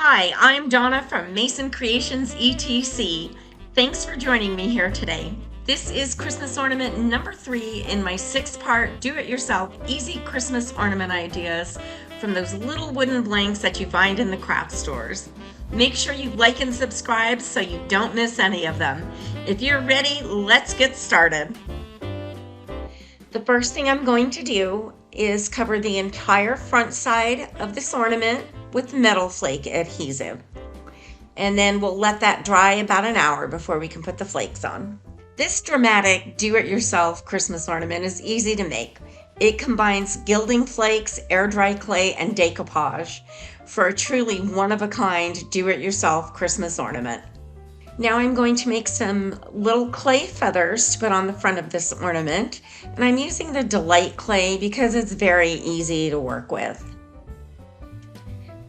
Hi, I'm Donna from Mason Creations ETC. Thanks for joining me here today. This is Christmas ornament number 3 in my 6-part do-it-yourself easy Christmas ornament ideas from those little wooden blanks that you find in the craft stores. Make sure you like and subscribe so you don't miss any of them. If you're ready, let's get started. The first thing I'm going to do is cover the entire front side of this ornament with metal flake adhesive. And then we'll let that dry about an hour before we can put the flakes on. This dramatic do-it-yourself Christmas ornament is easy to make. It combines gilding flakes, air dry clay, and decoupage for a truly one-of-a-kind do-it-yourself Christmas ornament. Now I'm going to make some little clay feathers to put on the front of this ornament, and I'm using the Delight clay because it's very easy to work with.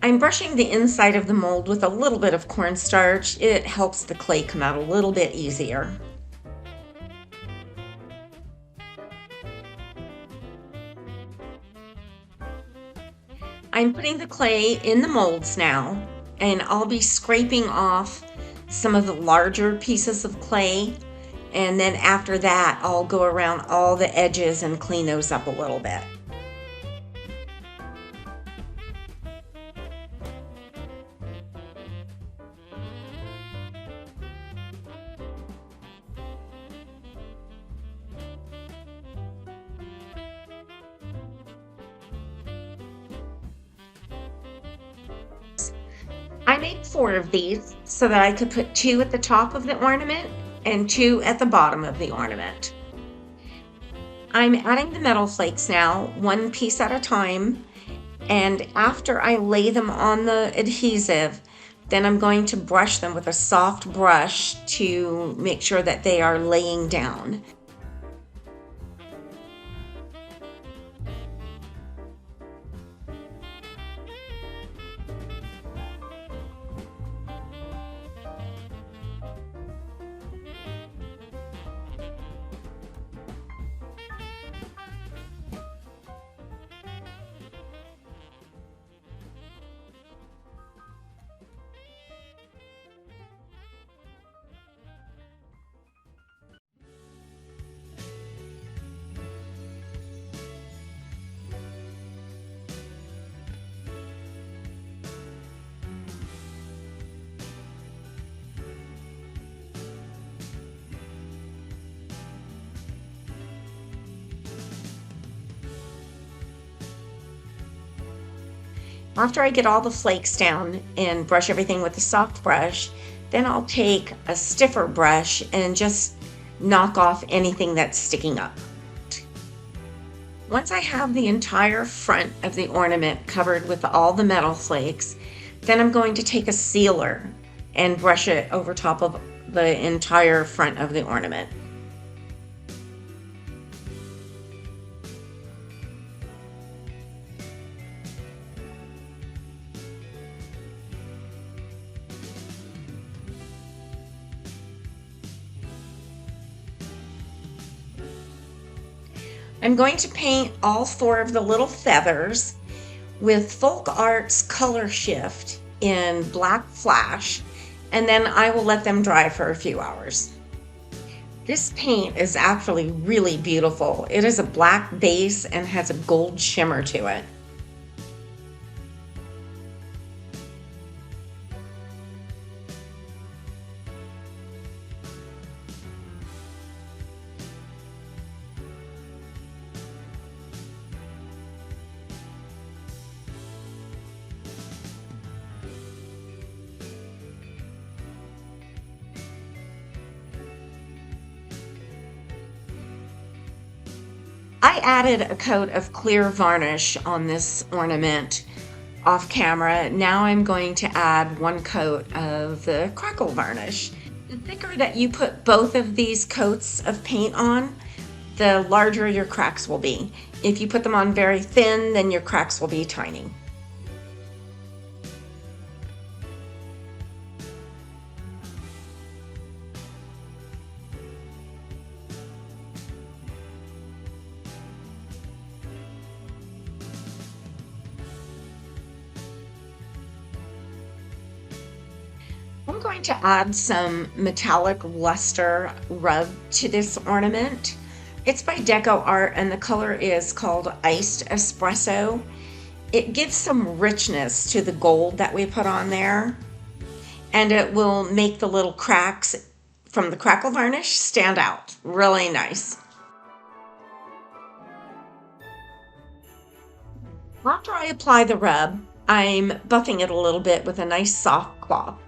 I'm brushing the inside of the mold with a little bit of cornstarch. It helps the clay come out a little bit easier. I'm putting the clay in the molds now, and I'll be scraping off some of the larger pieces of clay, and then after that I'll go around all the edges and clean those up a little bit. I made 4 of these so that I could put 2 at the top of the ornament and 2 at the bottom of the ornament. I'm adding the metal flakes now, 1 piece at a time, and after I lay them on the adhesive, then I'm going to brush them with a soft brush to make sure that they are laying down. After I get all the flakes down and brush everything with a soft brush, then I'll take a stiffer brush and just knock off anything that's sticking up. Once I have the entire front of the ornament covered with all the metal flakes, then I'm going to take a sealer and brush it over top of the entire front of the ornament. I'm going to paint all 4 of the little feathers with Folk Arts Color Shift in Black Flash, and then I will let them dry for a few hours. This paint is actually really beautiful. It is a black base and has a gold shimmer to it. I added a coat of clear varnish on this ornament off camera. Now I'm going to add 1 coat of the Crackle varnish. The thicker that you put both of these coats of paint on, the larger your cracks will be. If you put them on very thin, then your cracks will be tiny. I'm going to add some metallic luster rub to this ornament. It's by Deco Art and the color is called Iced Espresso. It gives some richness to the gold that we put on there, and it will make the little cracks from the Crackle varnish stand out. Really nice. After I apply the rub, I'm buffing it a little bit with a nice soft cloth.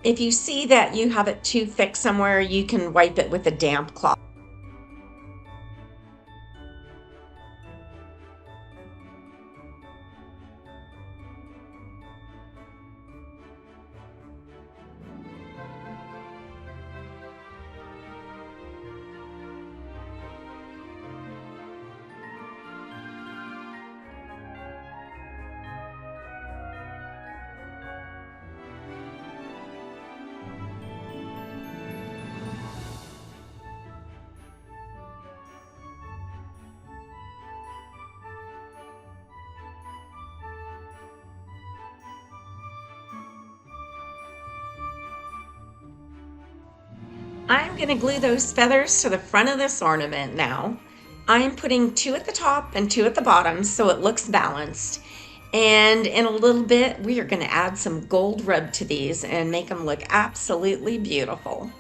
If you see that you have it too thick somewhere, you can wipe it with a damp cloth. I'm going to glue those feathers to the front of this ornament now. I'm putting 2 at the top and 2 at the bottom so it looks balanced. And in a little bit, we are going to add some gold rub to these and make them look absolutely beautiful.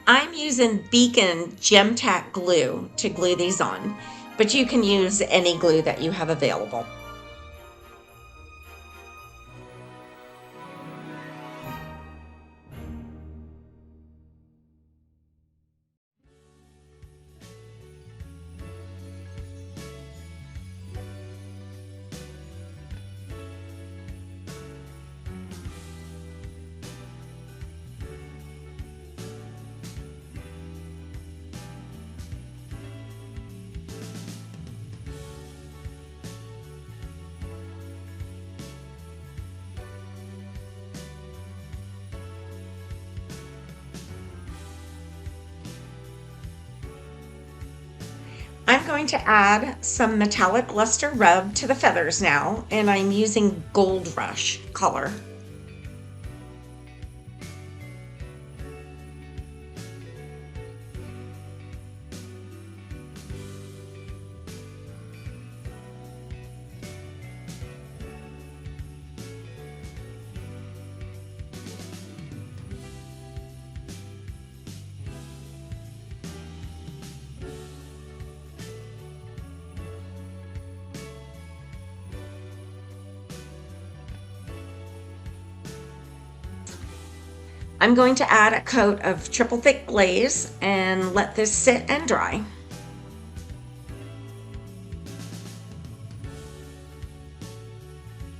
I'm using Beacon Gem Tack glue to glue these on, but you can use any glue that you have available. I'm going to add some metallic luster rub to the feathers now, and I'm using Gold Rush color. I'm going to add a coat of triple thick glaze and let this sit and dry.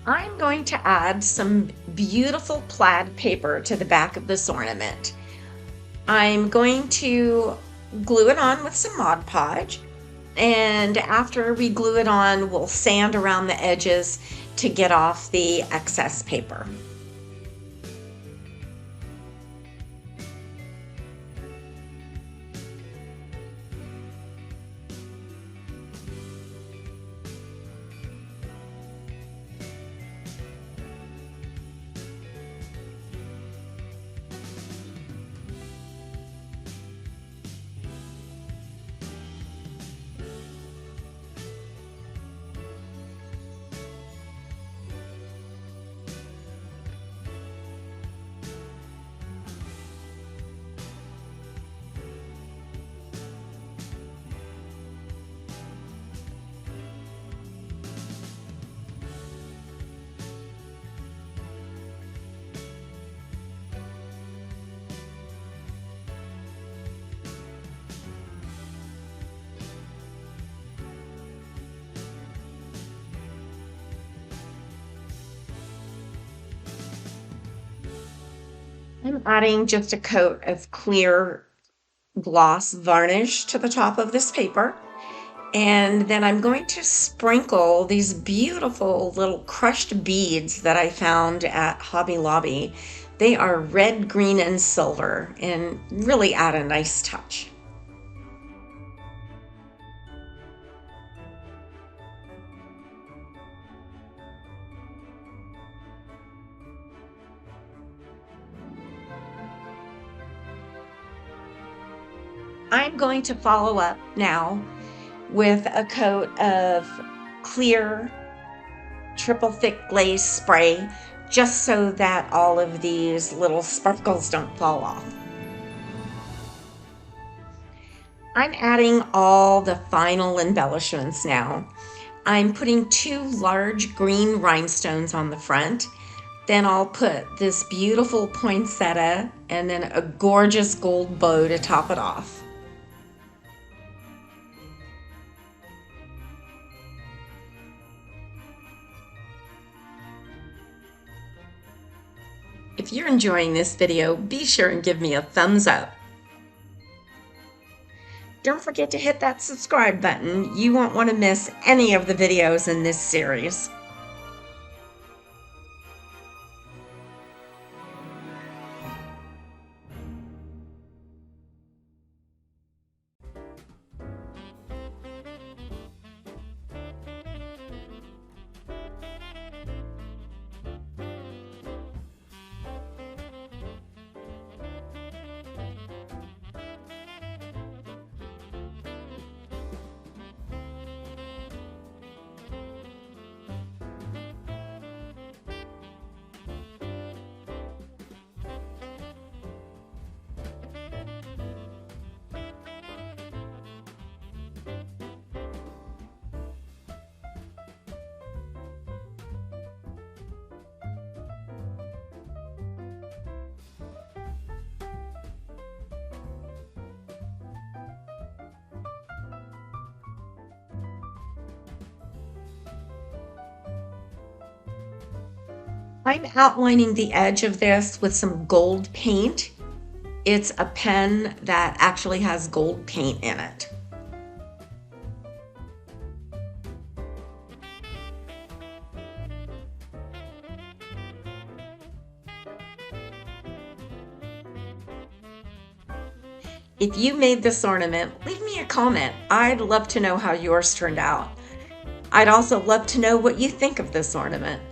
I'm going to add some beautiful plaid paper to the back of this ornament. I'm going to glue it on with some Mod Podge, and after we glue it on, we'll sand around the edges to get off the excess paper. I'm adding just a coat of clear gloss varnish to the top of this paper. And then I'm going to sprinkle these beautiful little crushed beads that I found at Hobby Lobby. They are red, green, and silver and really add a nice touch. I'm going to follow up now with a coat of clear triple thick glaze spray, just so that all of these little sparkles don't fall off. I'm adding all the final embellishments now. I'm putting 2 large green rhinestones on the front. Then I'll put this beautiful poinsettia and then a gorgeous gold bow to top it off. If you're enjoying this video, be sure and give me a thumbs up. Don't forget to hit that subscribe button. You won't want to miss any of the videos in this series. I'm outlining the edge of this with some gold paint. It's a pen that actually has gold paint in it. If you made this ornament, leave me a comment. I'd love to know how yours turned out. I'd also love to know what you think of this ornament.